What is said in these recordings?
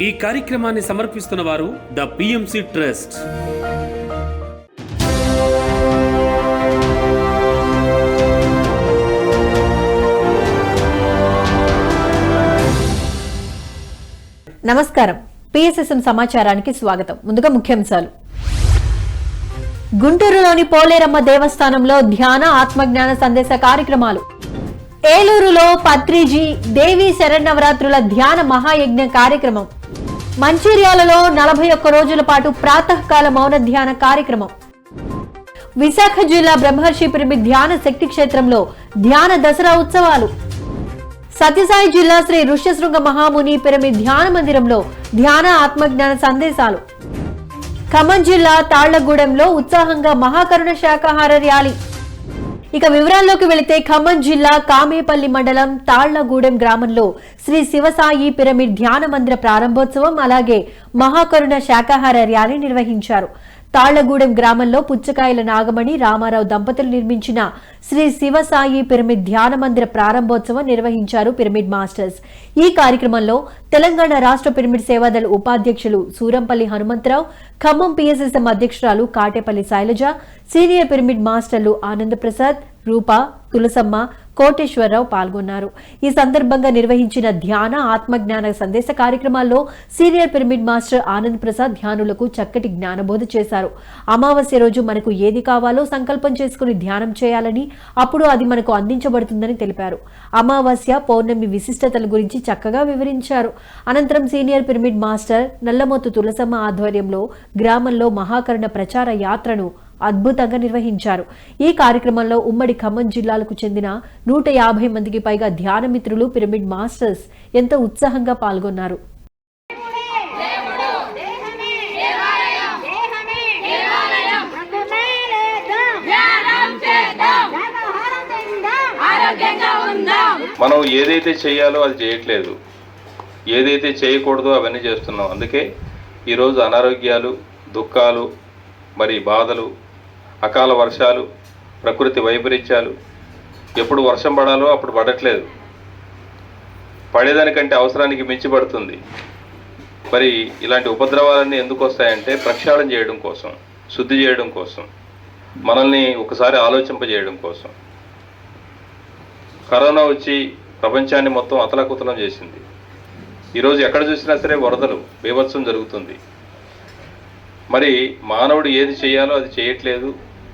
ఈ కార్యక్రమాన్ని సమర్పిస్తున్న వారు ద పిఎంసి ట్రస్ట్. నమస్కారం. పిఎస్ఎస్ఎం సమాచారానికి స్వాగతం. ముందుగా ముఖ్యాంశాలు. గుంటూరులోని పోలేరమ్మ దేవస్థానంలో ధ్యాన ఆత్మజ్ఞాన సందేశ కార్యక్రమాలు. ఏలూరులో పత్రిజీ దేవీ శరన్నవరాత్రుల ధ్యాన మహాయజ్ఞ కార్యక్రమం. మంచిర్యాలలో 41 రోజుల పాటు ప్రాతకాల మౌన ధ్యాన కార్యక్రమం. విశాఖ జిల్లా బ్రహ్మర్షి పిరమిడ్ ధ్యాన శక్తి క్షేత్రంలో ధ్యాన దసరా ఉత్సవాలు. సత్యసాయి జిల్లా శ్రీ ఋష్యశృంగ మహాముని పిరమిడ్ ధ్యాన మందిరంలో ధ్యాన ఆత్మజ్ఞాన సందేశాలు. ఖమ్మం జిల్లా తాళ్లగూడెంలో ఉత్సాహంగా మహాకరుణ శాకాహార ర్యాలీ. ఇక వివరాల్లోకి వెళితే ఖమ్మం జిల్లా కామేపల్లి మండలం తాళ్లగూడెం గ్రామంలో శ్రీ శివసాయి పిరమిడ్ ధ్యాన మందిర ప్రారంభోత్సవం అలాగే మహాకరుణ శాకాహార ర్యాలీ నిర్వహించారు. తాళ్లగూడెం గ్రామంలో పుచ్చకాయల నాగమణి రామారావు దంపతులు నిర్మించిన శ్రీ శివసాయి పిరమిడ్ ధ్యాన మందిర ప్రారంభోత్సవం నిర్వహించారు పిరమిడ్ మాస్టర్స్. ఈ కార్యక్రమంలో తెలంగాణ రాష్ట్ర పిరమిడ్ సేవాదళ ఉపాధ్యక్షులు సూరంపల్లి హనుమంతరావు, ఖమ్మం పిఎస్ఎస్ఎం అధ్యక్షురాలు కాటేపల్లి శైలజ, సీనియర్ పిరమిడ్ మాస్టర్లు ఆనంద ప్రసాద్, రూప, తులసమ్మ, కోటేశ్వరరావు పాల్గొన్నారు. ఈ సందర్భంగా నిర్వహించిన ధ్యాన ఆత్మజ్ఞాన సందేశ కార్యక్రమాల్లో senior pyramid master Anand Prasad ధ్యానులకు చక్కటి జ్ఞానబోధ చేశారు. అమావాస్య రోజు మనకు ఏది కావాలో సంకల్పం చేసుకుని ధ్యానం చేయాలని, అప్పుడు అది మనకు అందించబడుతుందని తెలిపారు. అమావాస్య, పౌర్ణమి విశిష్టతల గురించి చక్కగా వివరించారు. అనంతరం senior pyramid master Nallamothu Tulasamma ఆధ్వర్యంలో గ్రామంలో మహాకరుణ ప్రచార యాత్రను అద్భుతంగా నిర్వహించారు. ఈ కార్యక్రమంలో ఉమ్మడి ఖమ్మం జిల్లాలకు చెందిన 150 మందికి పైగా ధ్యాన మిత్రులు, పిరమిడ్ మాస్టర్స్ ఎంతో ఉత్సాహంగా పాల్గొన్నారు. మనం ఏదైతే చేయాలో అది చేయట్లేదు, ఏదైతే చేయకూడదో అవన్నీ చేస్తున్నాం. అందుకే ఈరోజు అనారోగ్యాలు, దుఃఖాలు, మరి బాధలు, అకాల వర్షాలు, ప్రకృతి వైపరీత్యాలు, ఎప్పుడు వర్షం పడాలో అప్పుడు పడట్లేదు, పడేదానికంటే అవసరానికి మించి పడుతుంది. మరి ఇలాంటి ఉపద్రవాలన్నీ ఎందుకు వస్తాయంటే ప్రక్షాళన చేయడం కోసం, శుద్ధి చేయడం కోసం, మనల్ని ఒకసారి ఆలోచింపజేయడం కోసం. కరోనా వచ్చి ప్రపంచాన్ని మొత్తం అతలాకుతలం చేసింది. ఈరోజు ఎక్కడ చూసినా సరే వరదలు, బీభత్సం జరుగుతుంది. మరి మానవుడు ఏది చేయాలో అది చేయట్లేదు,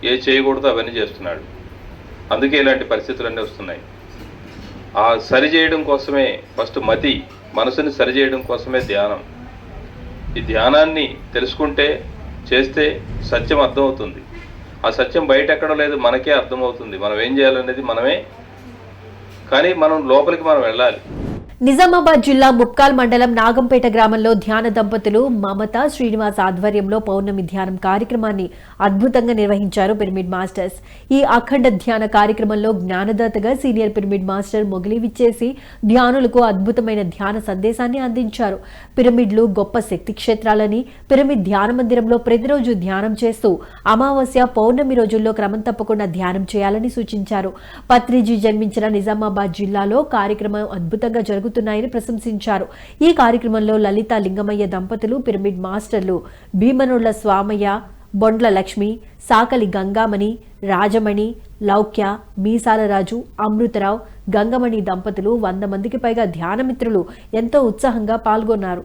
ఏది చేయకూడదో అవన్నీ చేస్తున్నాడు. అందుకే ఇలాంటి పరిస్థితులన్నీ వస్తున్నాయి. ఆ సరి చేయడం కోసమే ఫస్ట్ మనసుని సరి చేయడం కోసమే ధ్యానం. ఈ ధ్యానాన్ని తెలుసుకుంటే, చేస్తే సత్యం అర్థమవుతుంది. ఆ సత్యం బయట ఎక్కడో లేదు, మనకే అర్థమవుతుంది. మనం ఏం చేయాలనేది మనమే, కానీ మనం లోపలికి మనం వెళ్ళాలి. నిజామాబాద్ జిల్లా ముప్కాల్ మండలం నాగంపేట గ్రామంలో ధ్యాన దంపతులు మమత, శ్రీనివాస్ ఆధ్వర్యంలో పౌర్ణమి ధ్యానం కార్యక్రమాన్ని అద్భుతంగా నిర్వహించారు పిరమిడ్ మాస్టర్స్. ఈ అఖండ ధ్యాన కార్యక్రమంలో జ్ఞానదాతగా సీనియర్ పిరమిడ్ మాస్టర్ మొగిలి విచ్చేసి ధ్యానులకు అద్భుతమైన ధ్యాన సందేశాన్ని అందించారు. పిరమిడ్లు గొప్ప శక్తి క్షేత్రాలని, పిరమిడ్ ధ్యాన మందిరంలో ప్రతిరోజు ధ్యానం చేస్తూ అమావాస్య, పౌర్ణమి రోజుల్లో క్రమం తప్పకుండా ధ్యానం చేయాలని సూచించారు. పత్రిజీ జన్మించిన నిజామాబాద్ జిల్లాలో కార్యక్రమం అద్భుతంగా జరుగుతున్నాయని ప్రశంసించారు. ఈ కార్యక్రమంలో లలిత లింగమయ్య దంపతులు, పిరమిడ్ మాస్టర్లు భీమనుళ్ల స్వామయ్య, బొండ్ల లక్ష్మి, సాకలి గంగామణి, రాజమణి, లౌక్య, మీసాల రాజు, అమృతరావు, గంగమణి దంపతులు 100 మందికి పైగా ధ్యానమిత్రులు ఎంతో ఉత్సాహంగా పాల్గొన్నారు.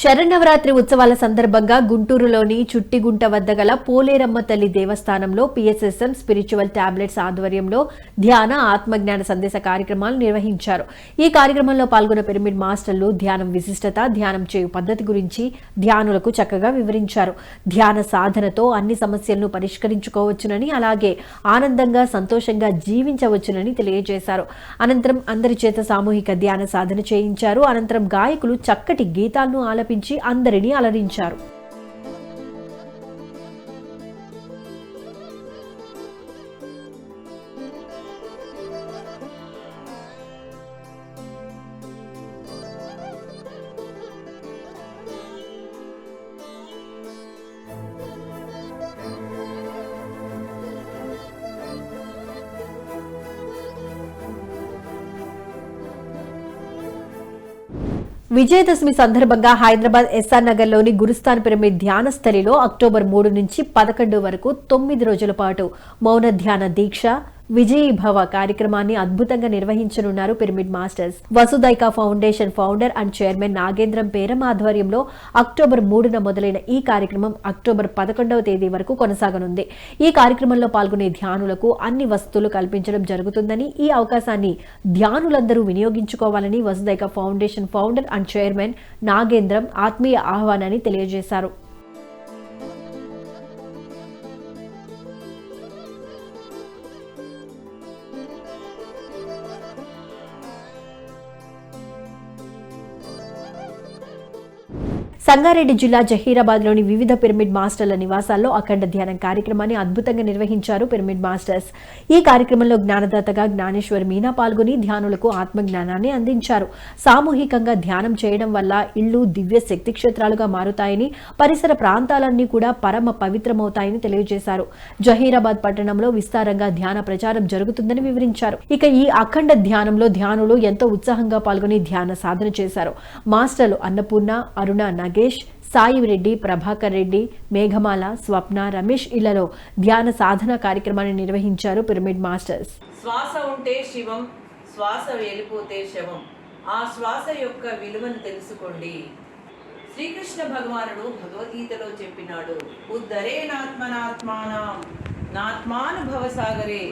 శరన్నవరాత్రి ఉత్సవాల సందర్భంగా గుంటూరులోని చుట్టిగుంట వద్ద గల పోలేరమ్మ తల్లి దేవస్థానంలో పిఎస్ఎస్ఎం స్పిరిచువల్ టాబ్లెట్స్ ఆధ్వర్యంలో ధ్యాన ఆత్మజ్ఞాన సందేశ కార్యక్రమాలు నిర్వహించారు. ఈ కార్యక్రమంలో పాల్గొన్న పిరమిడ్ మాస్టర్లు ధ్యానం విశిష్టత, ధ్యానం చేయు పద్ధతి గురించి ధ్యానులకు చక్కగా వివరించారు. ధ్యాన సాధనతో అన్ని సమస్యలను పరిష్కరించుకోవచ్చునని, అలాగే ఆనందంగా, సంతోషంగా జీవించవచ్చునని తెలియజేశారు. అనంతరం అందరి చేత సామూహిక ధ్యాన సాధన చేయించారు. అనంతరం గాయకులు చక్కటి గీతాలను ఆలపించి అందరినీ అలరించారు. విజయదశమి సందర్భంగా హైదరాబాద్ ఎస్ఆర్ నగర్ లోని గురుస్థాన్ పిరమిడ్ ధ్యాన స్థలిలో అక్టోబర్ 3 నుంచి 11 వరకు 9 రోజుల పాటు మౌన ధ్యాన దీక్ష విజయీభవ కార్యక్రమాన్ని అద్భుతంగా నిర్వహించనున్నారు pyramid masters. Vasudaika foundation founder and chairman Nagendram Peram ఆధ్వర్యంలో అక్టోబర్ 3న మొదలైన ఈ కార్యక్రమం అక్టోబర్ 11వ తేదీ వరకు కొనసాగనుంది. ఈ కార్యక్రమంలో పాల్గొనే ధ్యానులకు అన్ని వసతులు కల్పించడం జరుగుతుందని, ఈ అవకాశాన్ని ధ్యానులందరూ వినియోగించుకోవాలని Vasudaika foundation founder and chairman Nagendram ఆత్మీయ ఆహ్వానాన్ని తెలియజేశారు. సంగారెడ్డి జిల్లా జహీరాబాద్ లోని వివిధ పిరమిడ్ మాస్టర్ల నివాసాల్లో అఖండ ధ్యానం కార్యక్రమాన్ని అద్భుతంగా నిర్వహించారు పిరమిడ్ మాస్టర్స్. ఈ కార్యక్రమంలో జ్ఞానదాతగా జ్ఞానేశ్వర్ మీనా పాల్గొని ధ్యానులకు ఆత్మజ్ఞానాన్ని అందించారు. సామూహికంగా ధ్యానం చేయడం వల్ల ఇళ్లు దివ్య శక్తి క్షేత్రాలుగా మారుతాయని, పరిసర ప్రాంతాలన్నీ కూడా పరమ పవిత్రమవుతాయని తెలియజేశారు. జహీరాబాద్ పట్టణంలో విస్తారంగా ధ్యాన ప్రచారం జరుగుతుందని వివరించారు. ఇక ఈ అఖండ ధ్యానంలో ధ్యానులు ఎంతో ఉత్సాహంగా పాల్గొని ధ్యాన సాధన చేశారు. మాస్టర్లు అన్నపూర్ణ, అరుణ, నాగేష్, సాయి రెడ్డి, ప్రభాకర్ రెడ్డి, మేఘమాల, స్వప్న, రమేష్ ఇళ్లలో ధ్యాన సాధన కార్యక్రమాన్ని నిర్వహించారు పిరమిడ్ మాస్టర్స్. శ్వాస ఉంటే శివం, శ్వాస వెళ్ళిపోతే శవం. ఆ శ్వాస యొక్క విలువను తెలుసుకోండి. శ్రీకృష్ణ భగవానుడు భగవద్గీతలో చెప్పినాడు, ఉద్ధరే నాత్మనాత్మానం నాత్మానుభవ సాగరే.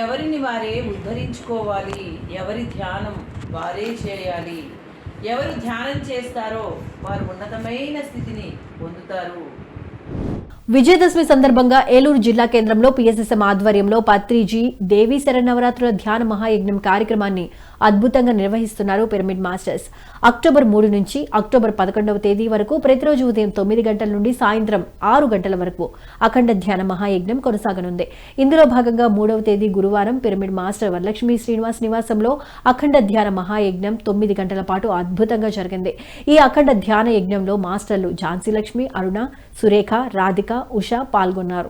ఎవరిని వారే ఉద్ధరించుకోవాలి, ఎవరి ధ్యానం వారే చేయాలి. ఎవరు ధ్యానం చేస్తారో వారు ఉన్నతమైన స్థితిని పొందుతారు. విజయదశమి సందర్భంగా ఏలూరు జిల్లా కేంద్రంలో పిఎస్ఎస్ఎం ఆధ్వర్యంలో పత్రిజీ దేవీ శరన్నవరాత్రుల ధ్యాన మహాయజ్ఞం కార్యక్రమాన్ని అద్భుతంగా నిర్వహిస్తున్నారు పిరమిడ్ మాస్టర్స్. అక్టోబర్ 3 నుంచి అక్టోబర్ 11వ తేదీ వరకు ప్రతిరోజు ఉదయం 9 గంటల నుండి సాయంత్రం 6 గంటల వరకు అఖండ ధ్యాన మహాయజ్ఞం కొనసాగనుంది. ఇందులో భాగంగా 3వ తేదీ గురువారం పిరమిడ్ మాస్టర్ వరలక్ష్మి శ్రీనివాస్ నివాసంలో అఖండ ధ్యాన మహాయజ్ఞం 9 గంటల పాటు అద్భుతంగా జరిగింది. ఈ అఖండ ధ్యాన యజ్ఞంలో మాస్టర్లు ఝాన్సీ లక్ష్మి, అరుణ, సురేఖ, రాధిక, ఉషా పాల్గొన్నారు.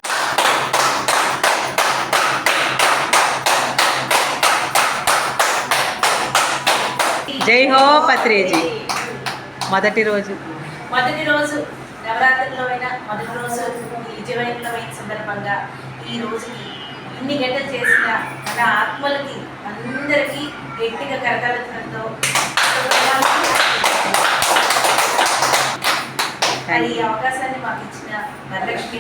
జై హో పత్రేజీ. మొదటి రోజు నవరాత్రిలో మొదటి రోజు విజయవంతమైన సందర్భంగా ఈ రోజుకి ఇన్ని గంటలు చేసిన మన ఆత్మలకి అందరికీ గట్టిగా కరతాళతో ఈ అవకాశాన్ని మాకు ఇచ్చిన వరలక్ష్మి.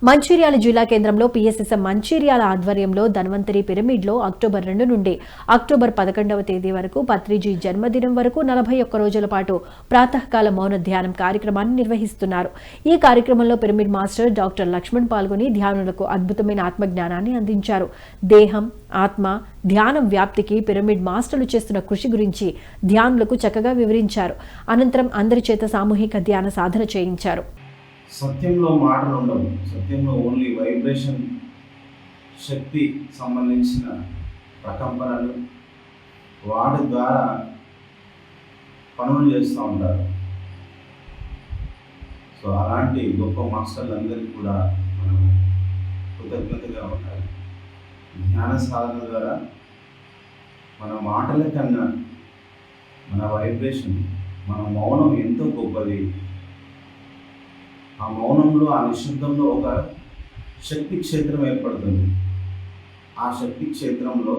మంచిర్యాల జిల్లా కేంద్రంలో పిఎస్ఎస్ఎం మంచిర్యాల ఆధ్వర్యంలో ధన్వంతరి పిరమిడ్లో అక్టోబర్ 2 నుండి అక్టోబర్ 11వ తేదీ వరకు పత్రిజీ జన్మదినం వరకు 41 రోజుల పాటు ప్రాతకాల మౌన ధ్యానం కార్యక్రమాన్ని నిర్వహిస్తున్నారు. ఈ కార్యక్రమంలో పిరమిడ్ మాస్టర్ డాక్టర్ లక్ష్మణ్ పాల్గొని ధ్యానులకు అద్భుతమైన ఆత్మజ్ఞానాన్ని అందించారు. దేహం, ఆత్మ, ధ్యానం వ్యాప్తికి పిరమిడ్ మాస్టర్లు చేస్తున్న కృషి గురించి ధ్యానులకు చక్కగా వివరించారు. అనంతరం అందరి చేత సామూహిక ధ్యాన సాధన చేయించారు. సత్యంలో మాటలు ఉండవు, సత్యంలో ఓన్లీ వైబ్రేషన్ శక్తి సంబంధించిన ప్రకంపనలు వాటి ద్వారా పనులు చేస్తూ ఉంటారు. సో అలాంటి గొప్ప మాస్టర్లందరికీ కూడా మనం కృతజ్ఞతగా ఉండాలి. జ్ఞాన సాధన ద్వారా మన మాటల కన్నా మన వైబ్రేషన్, మన మౌనం ఎంతో గొప్పది. ఆ మౌనంలో, ఆ నిశ్శబ్దంలో ఒక శక్తి క్షేత్రం ఏర్పడుతుంది. ఆ శక్తి క్షేత్రంలో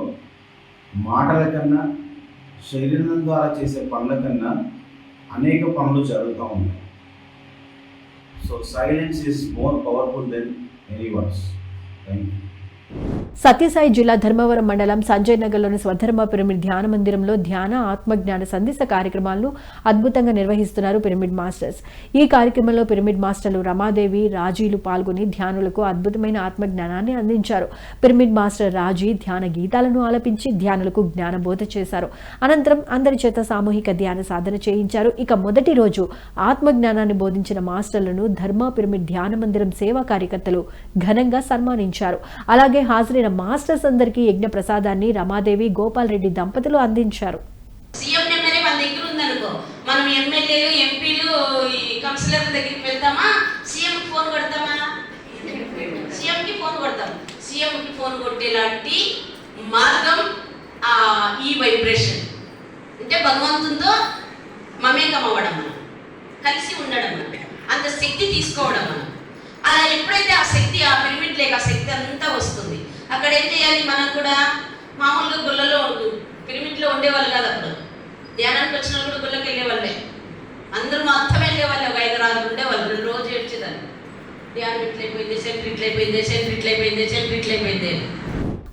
మాటల కన్నా, శరీరం ద్వారా చేసే పనుల కన్నా అనేక పనులు జరుగుతూ ఉంటాయి. So silence is more powerful than any words. Thank you. Sathyasai జిల్లా ధర్మవరం మండలం సంజయ్ నగర్లోని స్వధర్మ పిరమిడ్ ధ్యాన మందిరంలో ధ్యాన ఆత్మజ్ఞాన సందేశ కార్యక్రమాలను అద్భుతంగా నిర్వహిస్తున్నారు పిరమిడ్ మాస్టర్స్. ఈ కార్యక్రమంలో పిరమిడ్ మాస్టర్లు రమాదేవి, రాజీలు పాల్గొని ధ్యానులకు అద్భుతమైన ఆత్మజ్ఞానాన్ని అందించారు. పిరమిడ్ మాస్టర్ రాజీ ధ్యాన గీతాలను ఆలపించి ధ్యానులకు జ్ఞానబోధ చేశారు. అనంతరం అందరి చేత సామూహిక ధ్యాన సాధన చేయించారు. ఇక మొదటి రోజు ఆత్మజ్ఞానాన్ని బోధించిన మాస్టర్లను ధర్మ పిరమిడ్ ధ్యాన మందిరం సేవా కార్యకర్తలు ఘనంగా సన్మానించారు. అలాగే హాజరైన మాస్టర్స్ అందరికీ యజ్ఞ ప్రసాదాన్ని రమాదేవి, గోపాల్ రెడ్డి దంపతులు అందించారు. సీఎం నెంబరే మన దగ్గర ఉందనుకో, మనం ఎమ్మెల్యేలు, ఎంపీలు, కౌన్సిలర్ల దగ్గరికి వెళ్తామా, సీఎంకి ఫోన్ కొడతామా? సీఎంకి ఫోన్ కొడతాం. సీఎంకి ఫోన్ కొట్టేలాంటి మార్గం ఈ వైబ్రేషన్. అంటే భగవంతునితో మమేకం అవ్వడం మనం, కలిసి ఉండడం మనం, అంత శక్తి తీసుకోవడం మనం. అలా ఎప్పుడైతే ఆ శక్తి, ఆ పిరమిడ్ లేక ఆ శక్తి అంతా వస్తుంది, అక్కడ ఏం చేయాలి? మనం కూడా మామూలుగా గుళ్ళలో పిరమిడ్లో ఉండేవాళ్ళు కాదు. అప్పుడు ధ్యానానికి వచ్చిన కూడా గుళ్ళకి వెళ్ళేవాళ్ళే, అందరూ మొత్తం వెళ్ళేవాళ్ళు. ఒక 5-6 ఉండేవాళ్ళు. రోజు ఏడ్చేదాన్ని, ధ్యానం ఇట్లయిపోయింది, సెంటర్ ఇట్లయిపోయింది, సెంటర్ ఇట్లయిపోయింది, సెంటర్ ఇట్లయిపోయింది.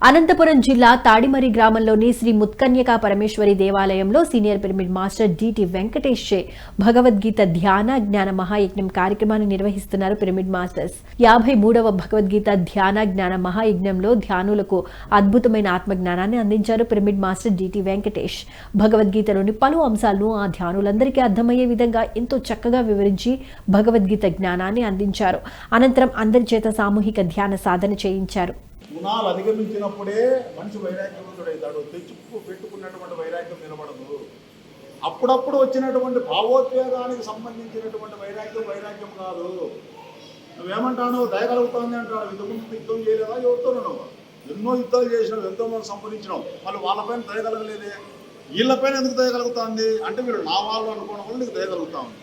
అనంతపురం జిల్లా తాడిమరి గ్రామంలోని శ్రీ ముత్కన్యకా పరమేశ్వరి దేవాలయంలో senior pyramid master DT Venkatesh చే భగవద్గీత ధ్యాన జ్ఞాన మహాయజ్ఞం కార్యక్రమాన్ని నిర్వహిస్తున్నారు పిరమిడ్ మాస్టర్స్. 53వ భగవద్గీత ధ్యాన జ్ఞాన మహాయజ్ఞంలో ధ్యానులకు అద్భుతమైన ఆత్మజ్ఞానాన్ని అందించారు పిరమిడ్ మాస్టర్ డిటి వెంకటేష్. భగవద్గీతలోని పలు అంశాలను ఆ ధ్యానులందరికీ అర్థమయ్యే విధంగా ఎంతో చక్కగా వివరించి భగవద్గీత జ్ఞానాన్ని అందించారు. అనంతరం అందరి చేత సామూహిక ధ్యాన సాధన చేయించారు. గుణాలు అధిగమించినప్పుడే మనిషి వైరాగ్యవంతుడవుతాడు. తెచ్చుకు పెట్టుకున్నటువంటి వైరాగ్యం నిలబడదు. అప్పుడప్పుడు వచ్చినటువంటి భావోద్వేగానికి సంబంధించినటువంటి వైరాగ్యం కాదు. నువ్వేమంటావు? దయగలుగుతుంది అంటాడు. ఇంతకుముందు యుద్ధం చేయలేదా? ఎవరితో నువ్వు ఎన్నో యుద్ధాలు చేసినావు, ఎంతో మంది సంపాదించినావు, మళ్ళీ వాళ్ళపైన దయగలగలేదే. వీళ్ళపైన ఎందుకు దయగలుగుతుంది అంటే వీళ్ళు నా వాళ్ళు అనుకోవడం వల్ల నీకు దయగలుగుతా ఉంది.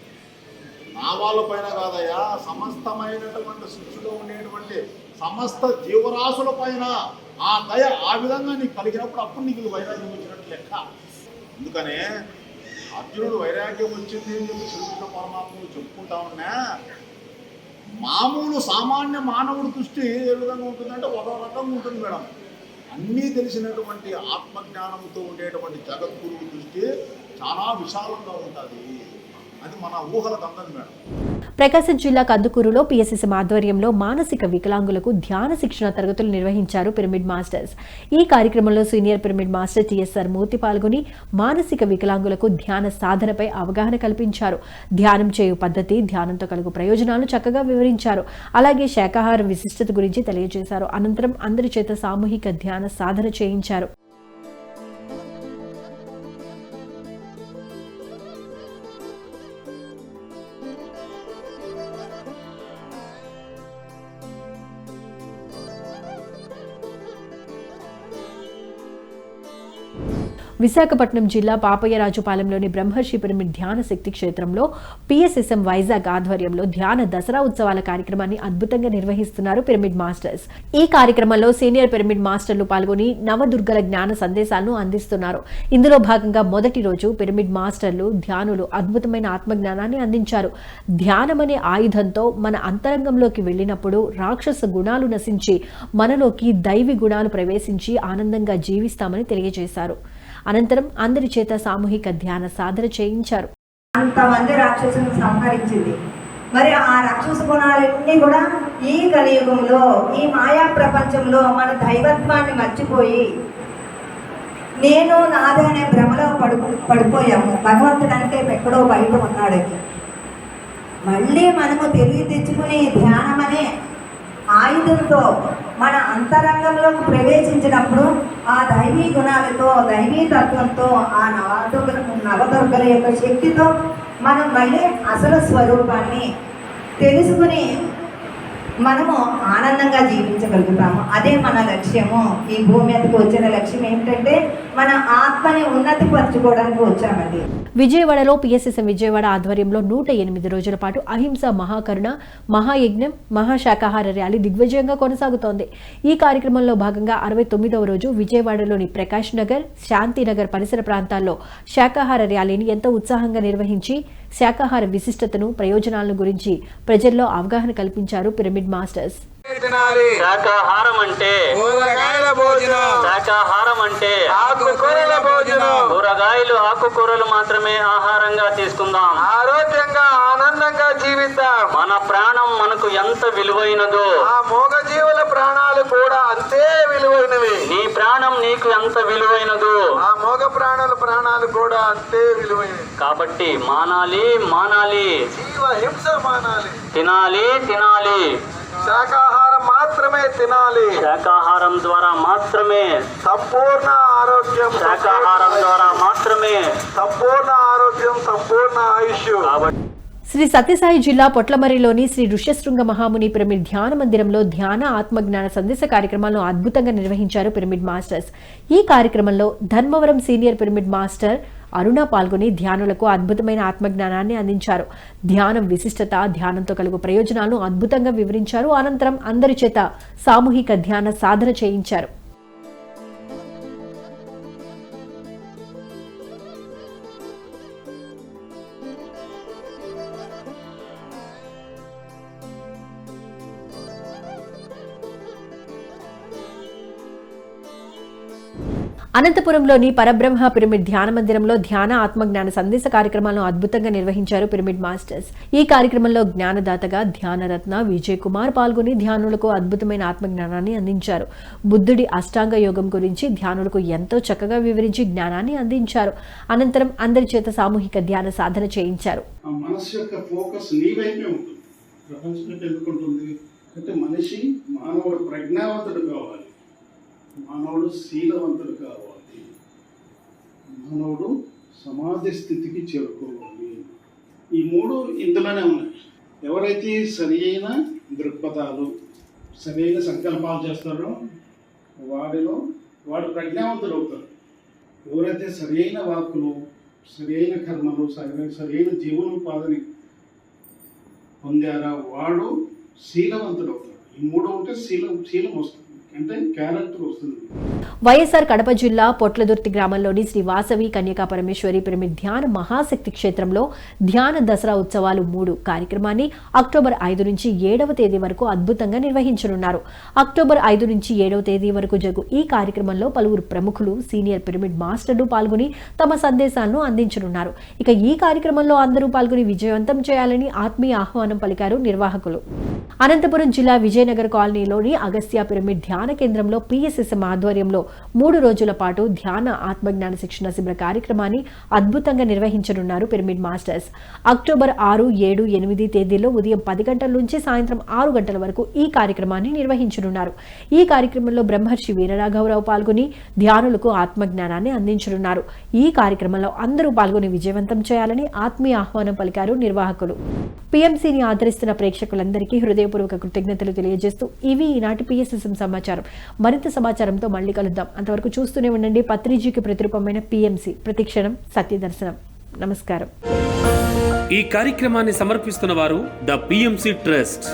నా వాళ్ళ పైన కాదయ్యా, సమస్తమైనటువంటి సృష్టిలో ఉండేటువంటి సమస్త జీవరాశుల పైన ఆ దయ ఆ విధంగా నీకు కలిగినప్పుడు అప్పుడు నీకు వైరాగ్యం వచ్చినట్టు లెక్క. అందుకనే అర్జునుడు వైరాగ్యం వచ్చింది అని చెప్పి శ్రీకృష్ణ పరమాత్మను చెప్పుకుంటా ఉన్నా, మామూలు సామాన్య మానవుడి దృష్టి ఏ విధంగా ఉంటుందంటే ఒక రకంగా ఉంటుంది మేడం. అన్నీ తెలిసినటువంటి ఆత్మజ్ఞానంతో ఉండేటువంటి జగద్గురువు దృష్టి చాలా విశాలంగా ఉంటుంది. అది మన ఊహలకు అందదు మేడం. ప్రకాశం జిల్లా కందుకూరులో పిఎస్ఎస్ఎం ఆధ్వర్యంలో మానసిక వికలాంగులకు ధ్యాన శిక్షణ తరగతులు నిర్వహించారు పిరమిడ్ మాస్టర్స్. ఈ కార్యక్రమంలో సీనియర్ పిరమిడ్ మాస్టర్ టిఎస్ఆర్ మూర్తి పాల్గొని మానసిక వికలాంగులకు ధ్యాన సాధనపై అవగాహన కల్పించారు. ధ్యానం చేయు పద్ధతి, ధ్యానంతో కలుగు ప్రయోజనాలను చక్కగా వివరించారు. అలాగే శాకాహార విశిష్టత గురించి తెలియజేశారు. అనంతరం అందరి చేత సామూహిక ధ్యాన సాధన చేయించారు. విశాఖపట్నం జిల్లా పాపయ్యరాజుపాలెంలోని బ్రహ్మర్షి పిరమిడ్ ధ్యాన శక్తి క్షేత్రంలో పిఎస్ఎస్ఎం వైజాగ్ ఆధ్వర్యంలో ధ్యాన దసరా ఉత్సవాల కార్యక్రమాన్ని అద్భుతంగా నిర్వహిస్తున్నారు పిరమిడ్ మాస్టర్స్. ఈ కార్యక్రమంలో సీనియర్ పిరమిడ్ మాస్టర్లు పాల్గొని నవదుర్గల జ్ఞాన సందేశాలను అందిస్తున్నారు. ఇందులో భాగంగా మొదటి రోజు పిరమిడ్ మాస్టర్లు ధ్యానులు అద్భుతమైన ఆత్మజ్ఞానాన్ని అందించారు. ధ్యానమనే ఆయుధంతో మన అంతరంగంలోకి వెళ్ళినప్పుడు రాక్షస గుణాలు నశించి మనలోకి దైవి గుణాలు ప్రవేశించి ఆనందంగా జీవిస్తామని తెలియజేశారు. అనంతరం అందరి చేత సామూహిక ధ్యాన సాధన చేయించారు. అంతమంది రాక్షసులను సంహరించింది. మరి ఆ రాక్షస గుణాలన్నీ కూడా ఈ కలియుగంలో, ఈ మాయా ప్రపంచంలో మన దైవత్వాన్ని మర్చిపోయి నేను నాదనే భ్రమలో పడిపోయాము. భగవంతుడు అంటే ఎక్కడో బయట ఉన్నాడు. మళ్ళీ మనము తెలివి తెచ్చుకుని ధ్యానం అనే ఆయుధంతో మన అంతరంగంలోకి ప్రవేశించినప్పుడు ఆ దైవీ గుణాలతో, దైవీ తత్వంతో, ఆ నవదుర్గల యొక్క శక్తితో మనం మళ్ళీ అసలు స్వరూపాన్ని తెలుసుకుని మనము ఆనందంగా జీవించగలుగుతాము. అదే మన లక్ష్యము. ఈ భూమి మీదకి వచ్చిన లక్ష్యం ఏంటంటే మన ఆత్మని ఉన్నతి పరచుకోవడానికి వచ్చామండి. విజయవాడలో పిఎస్ఎస్ఎం విజయవాడ ఆధ్వర్యంలో 108 రోజుల పాటు అహింస మహాకరుణ మహాయజ్ఞం మహాశాకాహార ర్యాలీ దిగ్విజయంగా కొనసాగుతోంది. ఈ కార్యక్రమంలో భాగంగా 69వ రోజు విజయవాడలోని ప్రకాష్ నగర్, శాంతినగర్ పరిసర ప్రాంతాల్లో శాకాహార ర్యాలీని ఎంతో ఉత్సాహంగా నిర్వహించి శాకాహార విశిష్టతను, ప్రయోజనాలను గురించి ప్రజల్లో అవగాహన కల్పించారు పిరమిడ్ మాస్టర్స్. శాకాహారం అంటే శాకాహారం అంటే ఆకుకూరల భోజనం. కూరగాయలు, ఆకుకూరలు మాత్రమే ఆహారంగా తీసుకుందాం. ఆరోగ్యంగా, ఆనందంగా జీవిద్దాం. మన ప్రాణం మనకు ఎంత విలువైనదో ఆ మూగజీవుల ప్రాణాలు కూడా అంతే విలువైనవి. నీ ప్రాణం నీకు ఎంత విలువైనదో ఆ మూగ ప్రాణుల ప్రాణాలు కూడా అంతే విలువైనవి. కాబట్టి మానాలి, జీవహింస మానాలి. తినాలి. శాకాహారం మాత్రమే తినాలి. శాకాహారం ద్వారా మాత్రమే సంపూర్ణ ఆరోగ్యం. శాకాహారం ద్వారా మాత్రమే సంపూర్ణ ఆరోగ్యం, సంపూర్ణ ఆయుష్. శ్రీ సత్యసాయి జిల్లా పొట్లమర్రిలోని శ్రీ ఋష్యశృంగ మహాముని పిరమిడ్ ధ్యాన మందిరంలో ధ్యాన ఆత్మజ్ఞాన సందేశ కార్యక్రమాలను అద్భుతంగా నిర్వహించారు పిరమిడ్ మాస్టర్స్. ఈ కార్యక్రమంలో ధర్మవరం సీనియర్ పిరమిడ్ మాస్టర్ అరుణ పాల్గొని ధ్యానులకు అద్భుతమైన ఆత్మజ్ఞానాన్ని అందించారు. ధ్యానం విశిష్టత, ధ్యానంతో కలుగు ప్రయోజనాలను అద్భుతంగా వివరించారు. అనంతరం అందరి చేత సామూహిక ధ్యాన సాధన చేయించారు. అనంతపురంలోని పరబ్రహ్మ పిరమిడ్ ధ్యాన మందిరంలో ధ్యాన ఆత్మజ్ఞాన సందేశ కార్యక్రమాలను అద్భుతంగా నిర్వహించారు పిరమిడ్ మాస్టర్స్. ఈ కార్యక్రమంలో జ్ఞానదాతగా ధ్యానరత్న విజయ్ కుమార్ పాల్గొని ధ్యానులకు అద్భుతమైన ఆత్మజ్ఞానాన్ని అందించారు. బుద్ధుడి అష్టాంగ యోగం గురించి ధ్యానులకు ఎంతో చక్కగా వివరించి జ్ఞానాన్ని అందించారు. అనంతరం అందరి చేత సామూహిక ధ్యాన సాధన చేయించారు. మనసు యొక్క ఫోకస్ నీ వైపే ఉంటుంది. ప్రపంచం ఎందుకుంటుంది అంటే మనిషి మానవుడు ప్రజ్ఞావంతుడు కావాలి, మానవుడు శీలవంతుడు కావాలి, మానవుడు సమాధి స్థితికి చేరుకోవాలి. ఈ మూడు ఇందులోనే ఉన్నాయి. ఎవరైతే సరి అయిన దృక్పథాలు, సరైన సంకల్పాలు చేస్తారో వాడు ప్రజ్ఞావంతుడు అవుతాడు. ఎవరైతే సరైన వాక్కులు, సరైన కర్మలు, సరైన జీవనోపాధిని పొందారా వాడు శీలవంతుడు అవుతాడు. ఈ మూడు ఉంటే శీలం వస్తుంది, అంటే క్యారెక్టర్ వస్తుంది. వైఎస్ఆర్ కడప జిల్లా పొట్లదుర్తి గ్రామంలోని శ్రీ వాసవి కన్యకా పరమేశ్వరి పిరమిడ్ ధ్యాన మహాశక్తి క్షేత్రంలో ధ్యాన దసరా ఉత్సవాలు 3 కార్యక్రమాన్ని అక్టోబర్ 5 నుంచి 7వ తేదీ వరకు అద్భుతంగా నిర్వహించనున్నారు. అక్టోబర్ 5 నుంచి 7వ తేదీ వరకు జరుగు ఈ కార్యక్రమంలో పలువురు ప్రముఖులు, సీనియర్ పిరమిడ్ మాస్టర్లు పాల్గొని తమ సందేశాలను అందించనున్నారు. ఇక ఈ కార్యక్రమంలో అందరూ పాల్గొని విజయవంతం చేయాలని ఆత్మీయ ఆహ్వానం పలికారు నిర్వాహకులు. అనంతపురం జిల్లా విజయనగర్ కాలనీలోని అగస్త్య పిరమిడ్ ధ్యాన కేంద్రంలో PSSM ఆధ్వర్యంలో 3 రోజుల పాటు ధ్యాన ఆత్మజ్ఞాన శిక్షణ శిబిర కార్యక్రమాన్ని అద్భుతంగా నిర్వహించనున్నారు పిరమిడ్ మాస్టర్స్. అక్టోబర్ 6, 7, 8 తేదీల్లో ఉదయం 10 గంటల నుంచి సాయంత్రం 6 గంటల వరకు ఈ కార్యక్రమాన్ని నిర్వహించనున్నారు. ఈ కార్యక్రమంలో బ్రహ్మర్షి వీరరాఘవరావు పాల్గొని ధ్యానులకు ఆత్మజ్ఞానాన్ని అందించనున్నారు. ఈ కార్యక్రమంలో అందరూ పాల్గొని విజయవంతం చేయాలని ఆత్మీయ ఆహ్వానం పలికారు నిర్వాహకులు. PMCని ఆదరిస్తున్న ప్రేక్షకులందరికీ హృదయపూర్వక కృతజ్ఞతలు తెలియజేస్తూ ఇవి ఈనాటి PSSM సమాచారం. మరింత సమాచారంతో మళ్ళీ కలుద్దాం. అంతవరకు చూస్తూనే ఉండండి పత్రిజీకి ప్రతిరూపమైన PMC, ప్రతిక్షణం సత్యదర్శనం. నమస్కారం. ఈ కార్యక్రమాన్ని సమర్పిస్తున్న వారు ద PMC ట్రస్ట్.